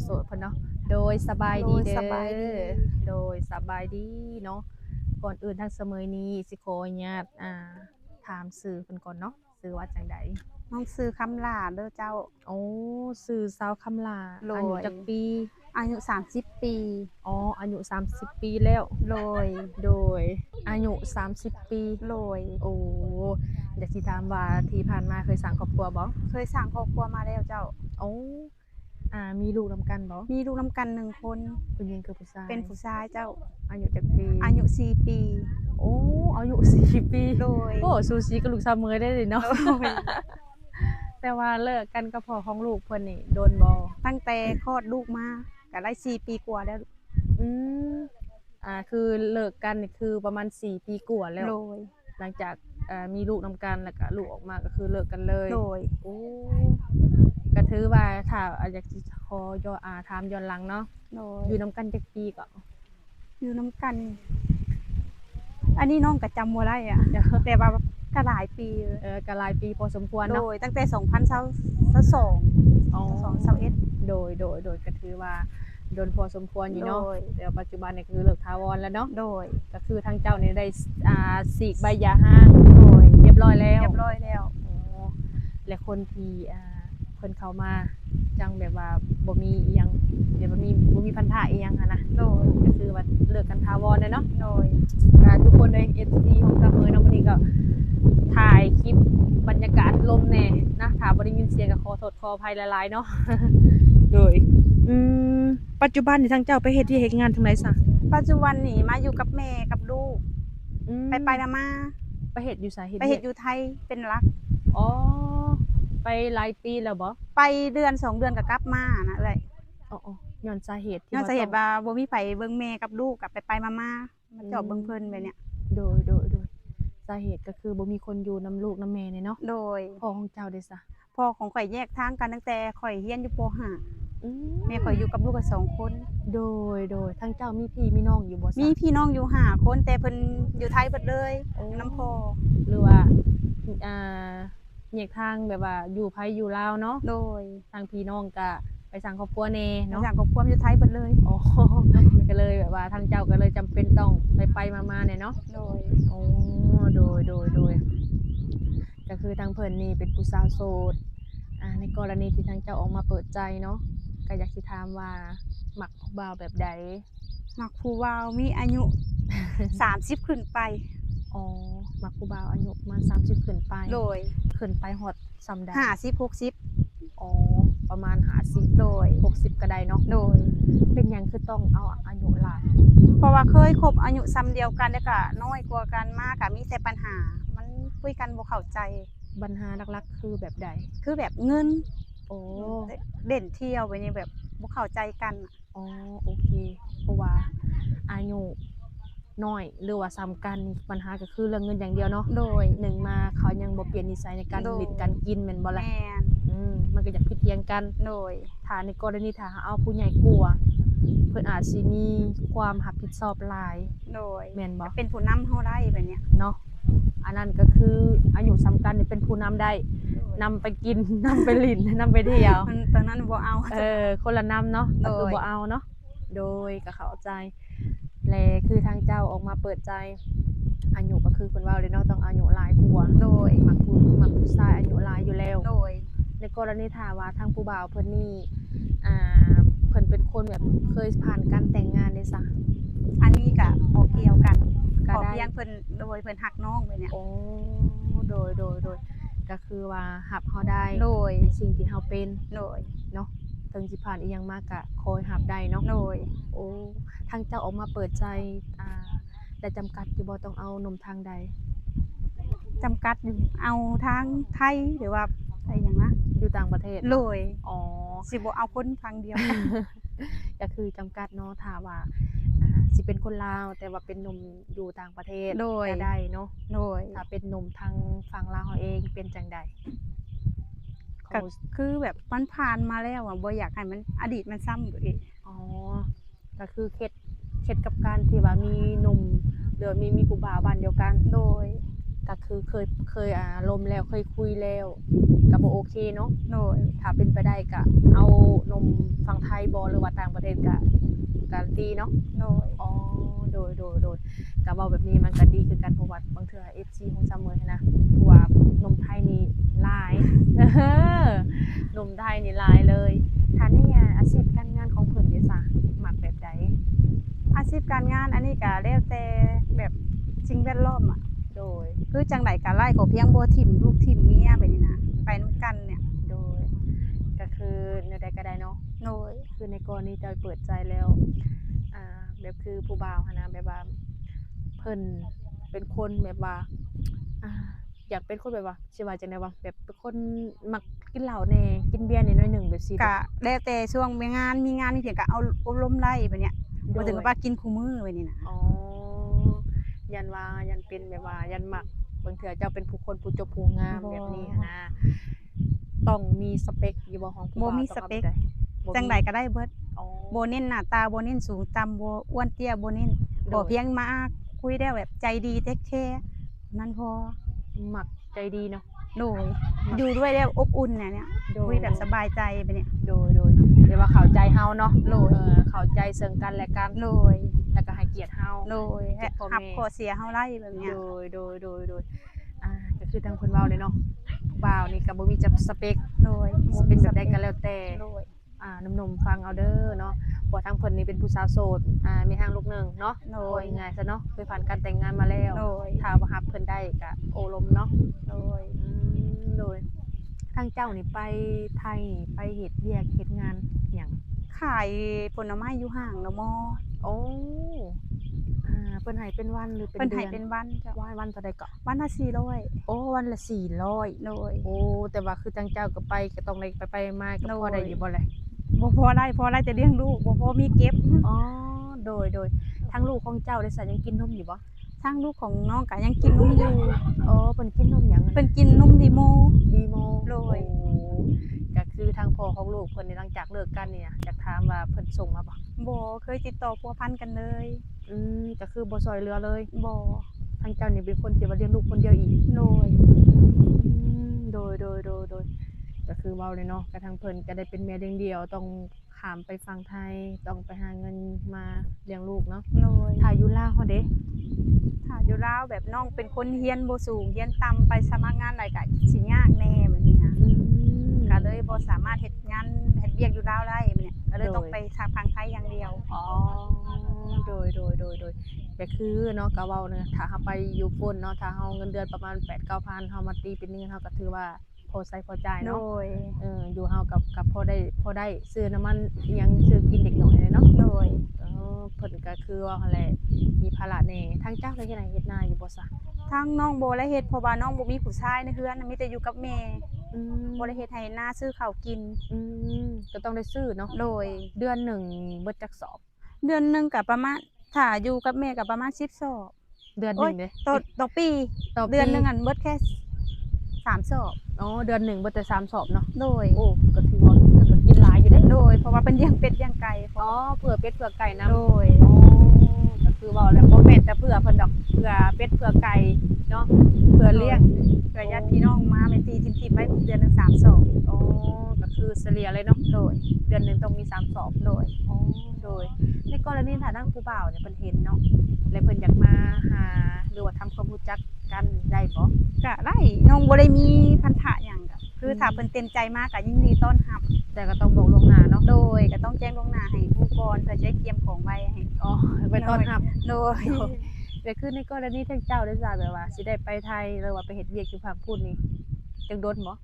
โสดเพิ่นเนาะโดยสบายโดยดีเด้สบายดีอโดยสบายดีเนาะก่อนอื่นทั้งเสมอนี้สิขออนุญาตถามชื่อเพิ่นก่อนเนาะชื่อว่าจังใดน้องซื้อคำลาเด้อเจ้าโอ้ชื่อสาวคำลาโดอายุยจักปีอายุ30ปีอ๋ออายุ30ปีแล้วโดยโดยอายุ30ปีโดยโอ้อยากสิถามว่าที่ผ่านมาเคยสร้างครอบครัวบ่เคยสร้างครอบครัวมาแล้วเจ้าโอ้มีลูกนำกันบ่มีลูกนำกัน1คนผู้หญิงกับผู้ชายเป็นผู้ชายเจ้าอายุจักปีอายุ4ปีโอ้อายุ4ปีโดยโอ้สูสีกับลูกสาวเมยได้เลยเนาะ โดย แต่ว่าเลิกกันกับพ่อของลูกเพิ่นนี่โดนบ่ตั้งแต่คลอดลูกมาก็ได้4ปีกว่าแล้วอืมคือเลิกกันนี่คือประมาณ4ปีกว่าแล้วโดยหลังจากมีลูกนำกันแล้วก็ลูกออกมาก็คือเลิกกันเลยโดยโอ้ก็ถือว่าถ้าอยากสิขอย้อนถามย้อนหลังเนาะโดยอยู่นำกันจักปีก็ อยู่นำกัน อันนี้น้องก็จำบ่ได้อะ เดี๋ยว แต่ว่าก็หลายปีเลย ก็หลายปีพอสมควร โด เนาะ ยตั้งแต่2022 อ๋อ 2221โดยก็ถือว่าโดนพอสมควรอยู่เนาะ โดย แต่ปัจจุบันเนี่ยคือเลิกถาวรแล้วเนาะ โดย ก็คือทางเจ้าเนี่ยได้ฉีกใบหย่าร้าง โดย เรียบร้อยแล้ว เรียบร้อยแล้ว อ๋อและคนที่เพิ่นเข้ามาจังแบบว่าบ่มีอีหยังเดี๋ยวบ่มีพันธะอีหยังหันนะ โดย ก็คือว่าเลิกกันถาวรเลยเนาะ โดย ทุกคนใน FC ของซาเมอเนาะวันนี้ก็ถ่ายคลิปบรรยากาศลมแน่นะถ้าบ่ได้ยินเสียงก็ขอโทษขออภัยหลายๆเนาะ โดยอืมปัจจุบันนี่ทางเจ้าไปเฮ็ดที่เฮ็ดงานทางไหนซะ ปัจจุบันนี่มาอยู่กับแม่กับลูก ไปมา ไปเฮ็ดอยู่ไสเฮ็ด ไปเฮ็ดอยู่ไทยเป็นหลัก อ๋อไปหลายปีแล้วบ่ ไปเดือน2เดือนก็กลับมานะเอ้ย อ๋อๆย้อนสาเหตุที่ ย้อน ว่า สาเหตุ ต้อง ว่าบ่มีไผเบิ่งแม่กับลูกก็ไปมามาจอบเบิ่งเพิ่นแบบเนี้ย โดยสาเหตุก็คือบ่มีคนอยู่นำลูกนำแม่นี่เนาะ โดย พ่อของเจ้าเด้ซะ พ่อของข่อยแยกทางกันตั้งแต่ข่อยเรียนอยู่ป อืม .5 แม่ข่อยอยู่กับลูกกัน2คน โดยทางเจ้ามีพี่มีน้องอยู่บ่ซะ มีพี่น้องอยู่5คนแต่เพิ่นอยู่ไทยเบิดเลย โอ้ นํพ่อ หรือว่าอ่าแยกทางแบบว่าอยู่ไผอยู่ลาวเนาะ โดย ทางพี่น้องก็ไปสร้างครอบครัวแน่ เนาะ เนาะ อย่างครอบครัวอยู่ไทยเบิดเลย อ๋อ ก็เลยแบบว่าทางเจ้าก็เลยจำเป็นต้องไปมาๆเนี่ยเนาะ โดย อ๋อโดยก็คือทางเพิ่นนี่เป็นผู้สาวโสดในกรณีที่ทางเจ้าออกมาเปิดใจเนาะก็อยากสิถามว่ามักผู้บ่าวแบบใด มักผู้บ่าวมีอายุ 30 ขึ้นไป อ๋อมักผู้บ่าวอายุประมาณ30ขึ้นไป โดย ขึ้นไปฮอดส่ำใด 50 60อ๋อประมาณ50 โดย 60ก็ได้เนาะ โดย เป็นหยังคือต้องเอาอายุหลาย เพราะว่าเคยคบอายุซ้ำเดียวกันแล้วก็น้อยกว่ากันมากก็มีแต่ปัญหา มันคุยกันบ่เข้าใจ ปัญหาหลักๆคือแบบใด คือแบบเงิน โอ้ เด่นเที่ยวไปนี่แบบบ่เข้าใจกันน่ะ อ๋อโอเคเพราะว่าอายุน้อยหรือว่าซ้ำกันนี่ปัญหาก็คือเรื่องเงินอย่างเดียวเนาะ โดย หนึ่งมาเขายังบ่เปลี่ยนนิสัยในการ โดย ลิ้นการกินแม่นบ่ล่ะ แม่น มันก็อยากผิดเถียงกัน โดย ถ้าในกรณีถ้าเอาผู้ใหญ่กลัวเพิ่นอาจสิมีความรับผิดชอบหลาย โดย แม่นบ่ เป็นผู้นำเฮาได้แบบเนี้ย เนาะอันนั้นก็คืออายุซ้ำกันนี่เป็นผู้นำได้นำไปกิน นำไปลิ้นนำไปเที่ยว มันตอนนั้นบ่เอา คนละนำเนาะก็คือ โดย บ่เอาเนาะโดยก็เข้าใจแลคือทางเจ้าออกมาเปิดใจอายุก็คือเพิ่นเว้าเลยเนาะต้องอายุหลายกว่า โดย มักผู้ชายอายุหลายอยู่แล้ว โดย ในกรณีถ้าว่าทางผู้บ่าวเพิ่นนี่เพิ่นเป็นคนแบบเคยผ่านการแต่งงานได้ซะ อันนี้ก็บ่เกี่ยวกัน ก็ ขอ ได้ เพียงเพิ่นโดยเพิ่นฮักน้องแบบเนี้ย โอ้โดยก็คือว่ารับเฮาได้ โดย ในสิ่งที่เฮาเป็น โดย เนาะถึงสิผ่านอีหยังมาก็คอยรับได้เนาะ โดย โอ้ทางเจ้าออกมาเปิดใจแต่จำกัดอยู่บ่ต้องเอาหนุ่มทางใด จำกัดอยู่เอาทางไทยหรือว่าอะไรอย่างนะ อยู่ต่างประเทศ โดย อ๋อ สิบ่เอาคนฟังเดียว ก็คือจำกัดเนาะถ้าว่าสิเป็นคนลาวแต่ว่าเป็นหนุ่มอยู่ต่างประเทศ โดย ก็ได้เนาะ โดย ถ้าเป็นหนุ่มทางฝั่งลาวเฮาเองเป็นจังใด ก็คือแบบมันผ่านมาแล้วอ่ะบ่อยากให้มันอดีตมันซ้ำอีก อ๋อก็คือเคล็ดกับการที่ว่ามีหนุ่มหรือมีผู้บ่าวบ้านเดียวกัน โดย ก็คือเคยลมแล้วเคยคุยแล้วก็บ่โอเคเนาะ โดย ถ้าเป็นไปได้ก็เอานมฝั่งไทยบ่หรือว่าต่างประเทศก็การันตีเนาะ โดย อ๋อโดยก็เว้าแบบนี้มันก็ดีคือกันเพราะว่าบางเทื่อ FC ของซาเมอนะเพราะว่านมไทยนี่หลาย นมไทยนี่หลายเลยถ้าในอาชีพการงานของเพิ่นเด้ซะมักแบบใด อาชีพการงานอันนี้ก็แล้วแต่แบบสิ่งแวดล้อมอ่ะ โดย คือจังไดก็ไล่ขอเพียงบ่ทิ่มลูกทิ่มเมียแบบนี้นะไปนํกันเนี่ย โดยก็คือแนวใดก็ได้เนาะ โดย คือในกรณีจะเปิดใจแล้วแบบคือผู้บ่าวหั้นนะแบบว่าเพิ่นเป็นคนแบบว่าอ่าอยากเป็นคนแบบว่าสิว่าจังได๋วะแบบเป็นคนมักกินเหล้าแหน่กินเบียร์แหน่น้อยหนึ่งแบบซี่ ก็แล้วแต่ช่วงมีงานมีเพียงก็เอาอบรมไล่แบบเนี้ย โด บ่ ย ถึงกับว่ากินคู่มื้อแบบนี้นะ อ๋อยันว่ายันเป็นแบบว่ายันมักบางเทื่อเจ้าเป็นผู้คนผู้จบผู้งามแบบนี้หั้นนะต้องมีสเปคอยู่บ่ของผู้ บ่ บ่าว มี ต้อง ส อา เป แบ ค บใดบ่ จัง มี ใดก็ได้เบิด อ๋อ บ่เน้นหน้าตาบ่เน้นสูงต่ำบ่อ้วนเตี้ยบ่เน้นขอเพียงมาคุยได้แบบใจดีเทคแคร์นั่นพอ มักใจดีเนาะ โดยอยู่ด้วยแล้วอบอุ่นเนี่ย โดย คุยแบบสบายใจแบบเนี้ย โดยเรียกว่าเข้าใจเฮาเนาะ โดย เข้าใจซึ่งกันและกัน โดย แล้วก็ให้เกียรติเฮา โดย เกียรติพ่อ รับ แม่ ข้อเสียเฮาไล่แบบเนี้ย โดยก็คือทางเพิ่นเว้าเลยเนาะผู้บ่าวนี่ก็บ่มีจับสเปค โดย สิเป็นแบบใดก็แล้วแต่ โดย หนุ่มๆฟังเอาเด้อเนาะเพราะทางเพิ่นนี่เป็นผู้สาวโสดมีทางลูกหนึงเนาะ โดย ว่าง่ายๆซะเนาะเคยผ่านการแต่งงานมาแล้ว โดย ถ้าว่าฮับเพิ่นได้ก็โอ้ลมเนาะ โดย โดยทางเจ้านี่ไปไทยนี่ไปเฮ็ดเวียกเฮ็ดงานหยัง ขายผลไม้อยู่ห้างเดอะมอลล์ โอ้เพิ่นให้เป็นวันหรือเป็น เพิ่น เดื ให้ อน เป็นวันจ้ะ วันเท่าใดก็ วันละ400 โอ้วันละ400 โดย โอ้แต่ว่าคือทางเจ้าก็ไปก็ต้องได้ไปๆมาๆก็พอ โดย ได้อยู่บ่แหละ บ่พอได้แต่เลี้ยงลูกบ่พอมีเก็บ อ๋อโดยทางลูกของเจ้าได้ซะยังกินนมอยู่บ่ ทางลูกของน้องก็ยังกินนมอยู่ อ๋อเพิ่นกินนมหยังอะ เพิ่นกินนมดีโม ดีโม โดย โอ้ก็คือทางพ่อของลูกเพิ่นนี่หลังจากเลิกกันนี่นะอยากถามว่าเพิ่นส่งมาบ่ บ่เคยติดต่อพัวพันกันเลย ก็คือบ่ช่วยเหลือเลย บ่ ทางเจ้านี่เป็นคนที่ว่าเลี้ยงลูกคนเดียวอีก โดย โดยก็คือเว้าเลยเนาะกระทั่งเพิ่นก็ได้เป็นแม่เลี้ยงเดี่ยวต้องข้ามไปฝั่งไทยต้องไปหาเงินมาเลี้ยงลูกเนาะ โดย ถ้าอยู่ลาวเฮาเด้ ถ้าอยู่ลาวแบบน้องเป็นคนเรียนบ่สูงเรียนต่ำไปสมัครงานได้ก็สิยากแน่แบบนี้นะก็เลยบ่สามารถเฮ็ดงานเฮ็ดเวียกอยู่ลาวได้แบบเนี้ยก็เลยต้องไปทางไทยอย่างเดียว อ๋อโดยก็คือเนาะก็เว้าเนี่ยถ้าเฮาไปอยู่พุ่นเนาะถ้าเฮาเงินเดือนประมาณ 8-9,000 เฮามาตีเป็นเงินเฮาก็ถือว่าพอใช้พอจ่าย โด เนาะ ย อยู่เฮากับพอได้ซื้อน้ำมันอิหยังซื้อกินเด็กน้อยเลยเนาะ โดย เพิ่นก็คือว่าหั่นแหละมีภาระแหน่ทางเจ้าได้เฮ็ดไร่เฮ็ดนาอยู่บ่ซะ ทางน้องบ่ได้เฮ็ดเพราะว่าน้องบ่มีผู้ชายในเฮือนมีแต่อยู่กับแม่ อืม บ่ได้เฮ็ดให้นาซื้อข้าวกิน ก็ต้องได้ซื้อเนาะ โดย เดือนหนึ่งเบิดจักสอบ เดือนหนึงก็ประมาณถ้าอยู่กับแม่ก็ประมาณ10 สอบ เดือนหนึงเด้ ต่อปี ต่อปี เดือนหนึงอันเบิดแค่3 สอบ อ๋อเดือนหนึ่งเบิดแต่3สอบเนาะ โดย โอ้ก็ถือว่าก็กินหลายอยู่เด้ โดยเพราะว่าเป็นเลี้ยงเป็ดเลี้ยงไก่ อ๋อเผื่อเป็ดเผื่อไก่นำ โดย ก็คือเว้าแล้วบ่แม่นแต่เผื่อเพิ่นดอกเผื่อเป็ดเผื่อไก่เนาะเผื่อเลี้ยง เผื่อญาติพี่น้องมาเป็นตีทิมๆไว้เดือนหนึง3 สอบ อ๋อก็คือเฉลี่ยเลยเนาะ โดย เดือนหนึงต้องมี3สอบ โดย อ๋อโดยในกรณีถ้าทางผู้บ่าวเนี่ยเพิ่นเห็นเนาะแล้วเพิ่นอยากมาหาหรือว่าทำความรู้จักกันได้บ่ ก็ได้น้องบ่ได้มีพันธะหยังก็คือถ้าเพิ่นเต็มใจมาก็ยินดีต้อนรับ แต่ก็ต้องบอกล่วงหน้าเนาะ โดยก็ต้องแจ้งล่วงหน้าให้ผู้ก่อนเพื่อจะได้เตรียมของไว้ให้ อ๋อไปต้อนรับ โดย แต่คือในกรณีทางเจ้าได้ทราบแบบว่าสิได้ไปไทยหรือว่าไปเฮ็ดเวียกอยู่ฝั่งพูดนี่จักโดนบ่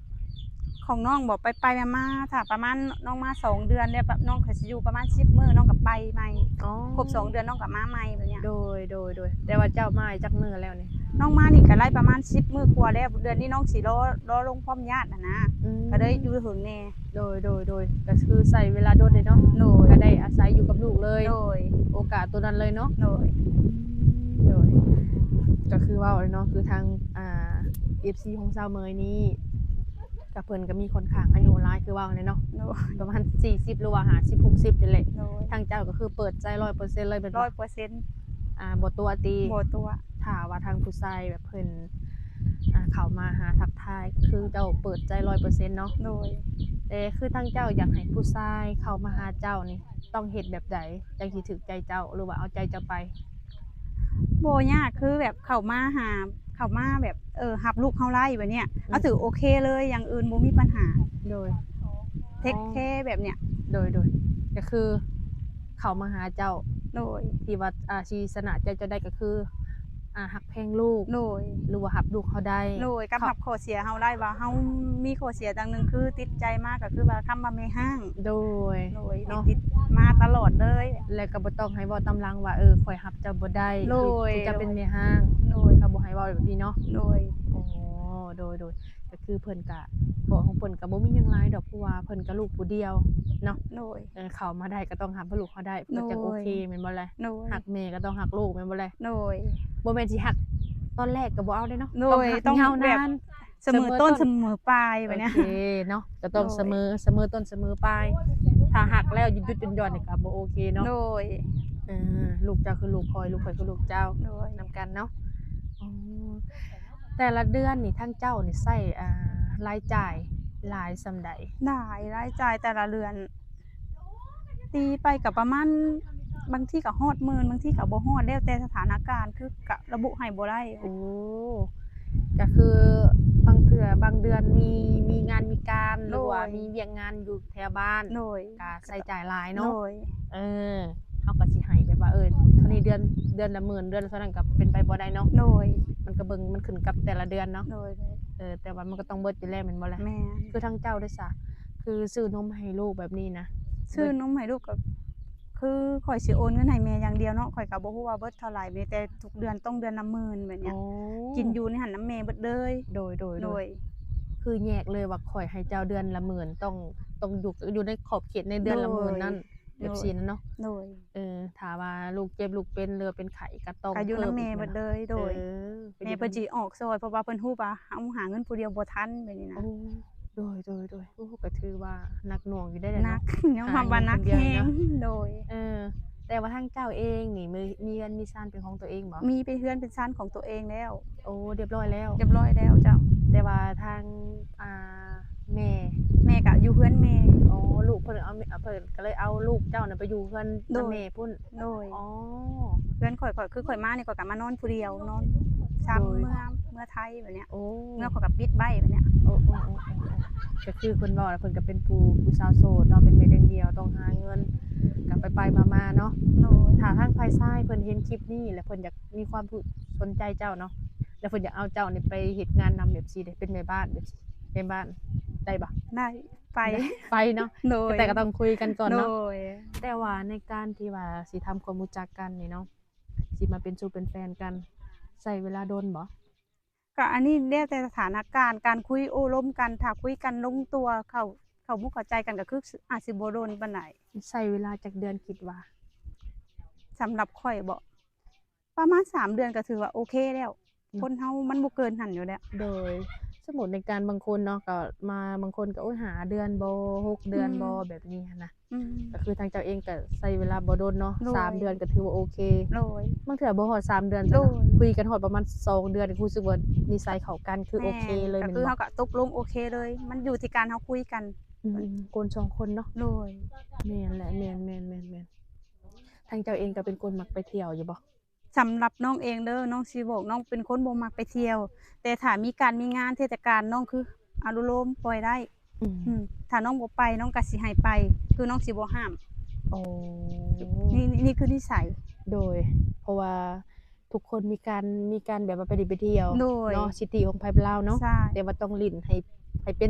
ของน้องบอกไปมาๆถ้าประมาณน้องมา2 เดือนเนี่ยน้องก็สิอยู่ประมาณ10 มื้อน้องก็ไปใหม่ อ๋อ ครบ2 เดือนน้องก็มาใหม่แบบเนี้ย โดยแต่ว่าเจ้ามาจักมื้อแล้วนี่ น้องมานี่ก็ไล่ประมาณ10 มื้อกว่าแล้วเดือนนี้น้องสิรอลงพร้อมญาติน่ะนะก็เลยอยู่หึงแน่ โดยก็คือใส่เวลาโดนเลยเนาะ โดย ก็ได้อาศัยอยู่กับลูกเลย โดย โอกาสตัวนั้นเลยเนาะ โดย โดยก็คือว่าเนาะคือทางFC ของสาวเมยนี้กับเพิ่นก็มีค่อนข้างอายุหลายคือว่าเนี่ยเนาะ โดย ประมาณ40หรือว่า50 60นี่แหละ โดย ทางเจ้าก็คือเปิดใจ 100% เลยเป็นว่า 100% บ่ตัวตี บ่ตัว ถ้าว่าทางผู้ชายแบบเพิ่น เข้ามาหาทักทายคือเจ้าเปิดใจ100%เนาะโดย แต่คือทางเจ้าอยากให้ผู้ชายเข้ามาหาเจ้านี่ต้องเฮ็ดแบบใดจังสิถูกใจเจ้าหรือว่าเอาใจเจ้าไปบ่ยากคือแบบเขามาหาเขามาแบบรับลูกเฮาไล่แบบเนี้ยก็ถือโอเคเลยอย่างอื่นบ่มีปัญหาโดยเทคแคร์แบบเนี้ยโดยก็คือเข้ามาหาเจ้าโดยที่ว่าสิสนะใจเจ้าได้ก็คือฮักแพงลูกโดยหรือว่ารับลูกเขาได้โดยกับรับข้อเสียเฮาได้ว่าเฮามีข้อเสียดังหนึงคือติดใจมากก็คือว่าคำว่าแม่ห้างโดยเนาะติดมาตลอดเลยแล้วก็บ่ต้องให้เว้าตำหลังว่าข่อยรับเจ้าบ่ได้โดยที่จะเป็นแม่ห้างโดยก็บ่ให้เว้าแบบนี้เนาะโดยอ๋อโดยก็คือเพิ่นก็ของเพิ่นก็บ่มีหยังหลายดอกเพราะว่าเพิ่นก็ลูกผู้เดียวเนาะโดยเข้ามาได้ก็ต้องรับลูกเขาได้เพิ่นจังโอเคแม่นบ่ล่ะโดยฮักแม่ก็ต้องฮักลูกแม่นบ่ล่ะโดยบ่แม่นสิฮักตอนแรกก็บ่เอาเด้เนาะต้องฮักยาวแบบนานเสมอต้นเสมอปลายแบบเนี้ยโอเคเนาะก็ต้องเสมอต้นเสมอปลายถ้าฮักแล้วหยุดๆหย่อนๆนี่ก็บ่โอเคเนาะโดยลูกเจ้าคือลูกข่อยลูกข่อยคือลูกเจ้าโดยนำกันเนาะอ๋อแต่ละเดือนนี่ทางเจ้านี่ใช้รายจ่ายหลายส่ำใดได้รายจ่ายแต่ละเดือนตีไปก็ประมาณบางทีก็ฮอดหมื่นบางทีก็บ่ฮอดแล้วแต่สถานการณ์คือก็ระบุให้บ่ได้โอ้ก็คือบางเทื่อบางเดือนมีงานมีการหรือว่ามีเวียกงานอยู่แถวบ้านโดยก็ใช้จ่ายหลายเนาะโดยเฮาก็สิให้แบบว่าเท่านี้เดือนละหมื่นเดือนละเท่านั้นก็เป็นไปบ่ได้เนาะโดยมันก็เบิ่งมันขึ้นกับแต่ละเดือนเนาะโดยแต่ว่ามันก็ต้องเบิดอยู่แล้วแม่นบ่ล่ะแม่นคือทางเจ้าเด้อซะคือซื้อนมให้ลูกแบบนี้นะซื้อนมให้ลูกก็คือข้อยสิโอนเงินให้แม่อย่างเดียวเนาะข้อยก็บ่ฮู้ว่าเบิดเท่าไรมีแต่ทุกเดือนต้องเดือนละหมื่นแบบเนี้ยกินอยู่ในหันน้ำแม่เบิดเลยโดยคือแยกเลยว่าข้อยให้เจ้าเดือนละหมื่นต้องอยู่ในขอบเขตในเดือนละหมื่นนั่นแบบซี่นั่นเนาะโดยถ้าว่าลูกเจ็บลูกเป็นหรือเป็นไข้ก็ต้องก็อยู่น้ำแม่เบิดเลยโดยแม่เพิ่นสิออกซอยเพราะว่าเพิ่นฮู้ว่าเฮาหาเงินผู้เดียวบ่ทันแบบนี้นะโดยโอ้ก็ถือว่าหนักหน่วงอยู่ได้เนาะหนักยังว่าหนักแฮงโดยแต่ว่าทางเจ้าเองนี่มีเรือนมีซ่านเป็นของตัวเองบ่มีเป็นเรือนเป็นซ่านของตัวเองแล้วโอ้เรียบร้อยแล้วเจ้าแต่ว่าทางแม่ก็อยู่เรือนแม่อ๋อลูกเพิ่นเพิ่นก็เลยเอาลูกเจ้าน่ะไปอยู่เรือนนำแม่พุ่นโดยอ๋อเรือนข่อยคือข่อยมานี่ข่อยก็มานอนผู้เดียวนอนซ้ำเมื่อไทยแบบเนี้ยเมื่อข่อยก็ปิดใบแบบเนี้ยโอ้ก็คือเพิ่นเว้าแล้วเพิ่นก็เป็นผู้สาวโสดเนาะเป็นแม่เลี้ยงเดี่ยวต้องหาเงินก็ไปๆมาๆเนาะถ้าทางฝ่ายชายเพิ่นเห็นคลิปนี้แล้วเพิ่นอยากมีความสนใจเจ้าเนาะแล้วเพิ่นอยากเอาเจ้านี่ไปเฮ็ดงานนำแบบซี่ได้เป็นแม่บ้านแบบแม่บ้านได้บ่ได้ไปเนาะแต่ก็ต้องคุยกันก่อนเนาะแต่ว่าในการที่ว่าสิทำความรู้จักกันนี่เนาะสิมาเป็นสู่เป็นแฟนกันใช้เวลาโดนบ่ก็อันนี้แล้วแต่สถานการณ์การคุยโอ้ร่วมกันถ้าคุยกันลงตัวเข้ามุกเข้าใจกันก็คืออาจสิบ่โดนปานใดใช้เวลาจักเดือนคิดว่าสำหรับข้อยบ่ประมาณ3เดือนก็ถือว่าโอเคแล้วคนเฮามันบ่เกินหั้นอยู่แล้วโดยสมมุติในการบางคนเนาะก็มาบางคนก็หาเดือนบ่6เดือนบ่แบบนี้หั้นนะก็คือทางเจ้าเองก็ใช้เวลาบ่โดนเนาะ3เดือนก็ถือว่าโอเคบางเทื่อบ่ฮอด3เดือนจ้ะคุยกันฮอดประมาณ2เดือนก็รู้สึกว่านิสัยเข้ากันคือโอเคเลยแม่นก็คือเฮาก็ตกลงโอเคเลยมันอยู่ที่การเฮาคุยกันคน2คนเนาะแม่นแหละแม่นทางเจ้าเองก็เป็นคนมักไปเที่ยวอยู่บ่สำหรับน้องเองเด้อน้องสิบอกน้องเป็นคนบ่มักไปเที่ยวแต่ถ้ามีการมีงานเทศกาลน้องคืออนุโลมปล่อยได้ถ้าน้องบ่ไปน้องก็สิให้ไปคือน้องสิบ่ห้ามนี่คือนิสัยโดยเพราะว่าทุกคนมีการแบบว่าไปเที่ยวเนาะสิทธิของไผลาวเนาะแต่ว่าต้องลิ้นให้เป็น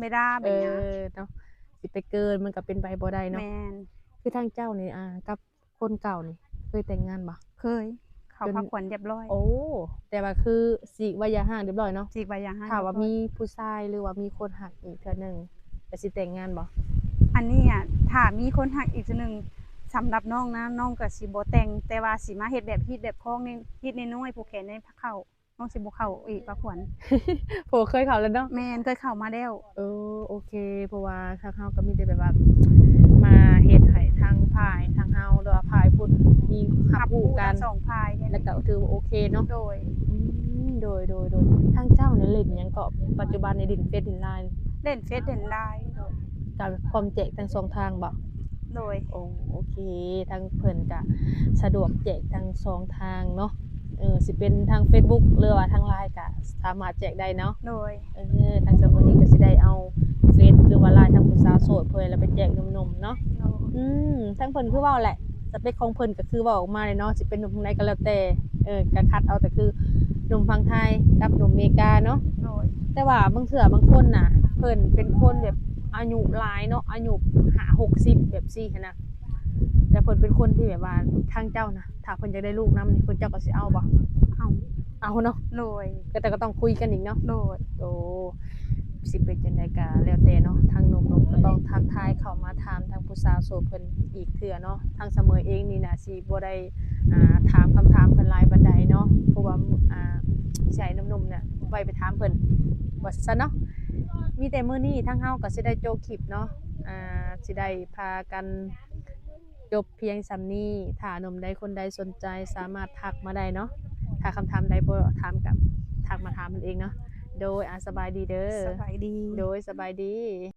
ไม่ได้แบบนี้เนาะสิไปเกินมันก็เป็นไปบ่ได้เนาะแม่นคือทางเจ้านี่กับคนเก่านี่เคยแต่งงานบ่เคยเขาพักผ่อนเรียบร้อยโอ้แต่ว่าคือสิว่าอย่าห่างเรียบร้อยเนาะสิว่าอย่าห่างถ้าว่ามีผู้ชายหรือว่ามีคนฮักอีกเทื่อนึงจะสิแต่งงานบ่อันนี้ถ้ามีคนฮักอีกเทื่อนึงสำหรับน้องนะน้องก็สิบ่แต่งแต่ว่าสิมาเฮ็ดแบบฮิตแบบคล้องนี่ฮิตน้อยๆผูกแขนในพักเข้าน้องสิบ่เข้าอีกพักผ่อนโผเคยเข้าแล้วเนาะแม่นเคยเข้ามาแล้วโอเคเพราะว่าทางเฮาก็มีแต่แบบว่ามาเฮ็ดให้ทางฝ่ายทางเฮาหรือว่าฝ่ายพุ่นมีรับรู้กัน2ฝ่ายแล้วก็ถือว่าโอเคเนาะโ โดยทางเจ้าเนี่ยเล่นหยังก็ปัจจุบันในดินเฟซดินไลน์ เล่นเฟซเล่นไลน์โดย กับความแจกทั้งสองทางบ่ โดย โอเคทางเพิ่นก็สะดวกแจกทั้งสองทางเนาะสิเป็นทาง Facebook หรือว่าทาง LINE ก็สามารถแจกได้เนาะ โดย ทางเสมอเองก็สิได้เอาเฟซหรือว่า LINE ทางผู้สาวโสดเพิ่นแล้วไปแจกหนุ่มๆเนาะ โดย ทางเพิ่นคือเว้าแหละสเปคของเพิ่นก็คือเว้าออกมาเลยเนาะสิเป็นหนุ่มทางใดก็แล้วแต่ก็คัดเอาแต่คือหนุ่มฝั่งไทยกับหนุ่มอเมริกาเนาะ โดย แต่ว่าบางเทื่อบางคนน่ะเพิ่นเป็นคนแบบอายุหลายเนาะอายุ50-60แบบซี่หันน่ะแต่เพิ่นเป็นคนที่แบบว่าทางเจ้านะถ้าเพิ่นอยากได้ลูกนำนี่เพิ่นเจ้าก็สิเอาบ่ เอา เอาเนาะ โดย แต่ก็ต้องคุยกันอีกเนาะ โดย โอ้สิเป็นจังได๋ก็แล้วแต่เนาะทางหนุ่มๆก็ต้องทักทายเข้ามาถามทางผู้สาวโสดเพิ่นอีกเทื่อเนาะทางเสมอเองนี่น่ะสิบ่ได้ถามคำถามเพิ่นหลายปานใดเนาะเพราะว่าสิให้หนุ่มๆเนี่ยไว้ไปถามเพิ่นว่าซั่นเนาะมีแต่มื้อนี้ทางเฮาก็สิได้โจบคลิปเนาะสิได้พากันจบเพียงส่ำนี้ถ้าหนุ่มใดคนใดสนใจสามารถทักมาได้เนาะถ้าคำถามใดบ่ถามกับทักมาถามมันเองเนาะโดยสบายดีเด้อ สบายดี โดยสบายดี